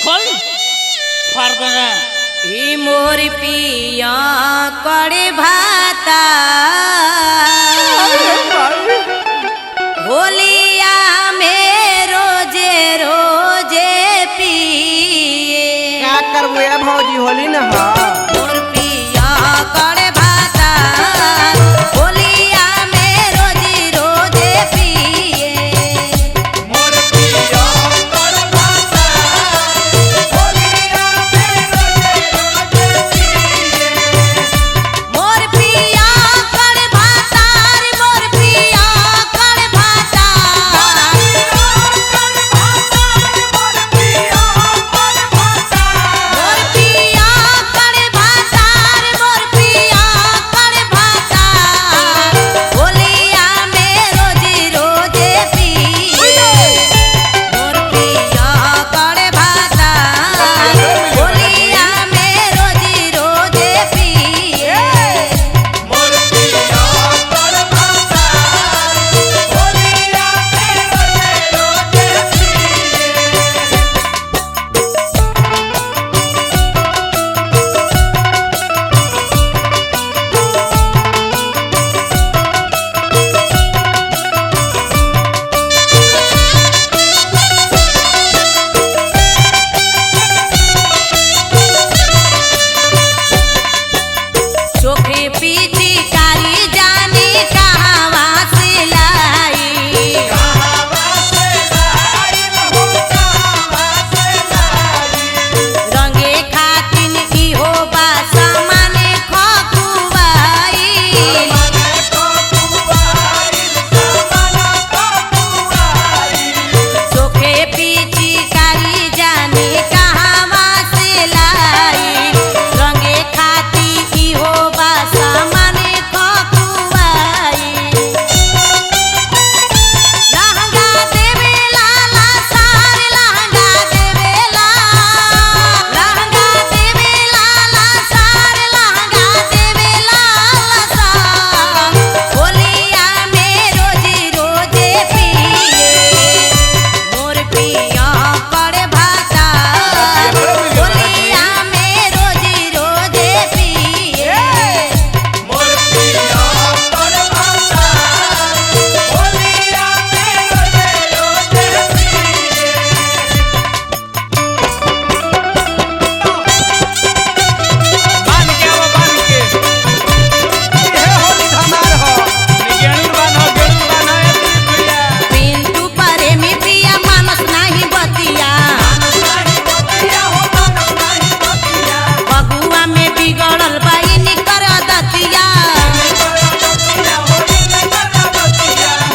खोल फाड़ देना ही मोर पिया करे भाता होलिया में रोजे रोजे पिए क्या करबो भौजी होली ना मोर पिया करे भाता होलिया में रोजी रोजे पिए मोर पिया कर भाता होलिया में रोजे रोजे पिए मोर पिया कर भाता मोर पिया कर भाता मोर पिया कर भाता मोर पिया कर भाता मोर पिया कर भाता होलिया में रोजी रोजे पिए मोर पिया कर भाता होलिया में रोजी रोजे पिए मोर पिया कर भाता होलिया में रोजे रोजे पिए चोखे पीछे कारी जाने कहावा से लाई रंगे खातिन इहो बा सामाने खकुवाई चोखे पीछे कारी जाने कहावा से लाई रंगे खाती इहो बा सामाने खकुवाई लहंगा देवे लाला सार लहंगा देवे लाला सार लहंगा देवे लाला सार होलिया में रोजी रोजे पिए मोर पिया कर भाता होलिया में रोजी रोजे पिए मोर पिया कर भाता होलिया में रोजे रोजे पिए बांध के वो बांध के ये होली हमार हो गेणुर बांधो ए भैया पिंटू प्रेमी पिया मानस नहीं बतिया बगुआ में बिगड़ल बाइनी कर दतिया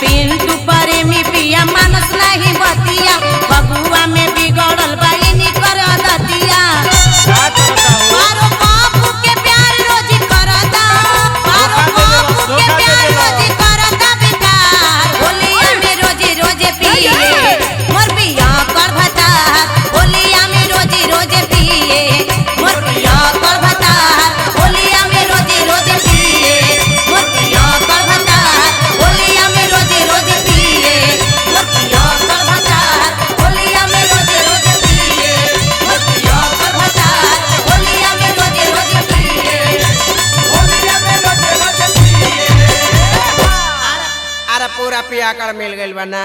पिंटू प्रेमी पिया मानस नहीं बतिया बगुआ में बिगड़ल बाइनी कर दतिया मारो बापू के प्यार रोजी करता मारो बापू के प्यार रोजी करता बेकार होलिया में रोजी रोजे पिए मोर पिया कर भाता होलिया में रोजी रोजे पिए मोर पिया कर भाता होलिया में रोजी रोजे पिए मोर पिया कर भाता होलिया में रोजी रोजे पिए मोर पिया कर भाता होलिया में रोजी रोजे पिए मोर पिया कर भाता होलिया में रोजी रोजे पिए होलिया में रोजे रोजे पिए अरे पूरा पिया कर मिल गइल बा ना।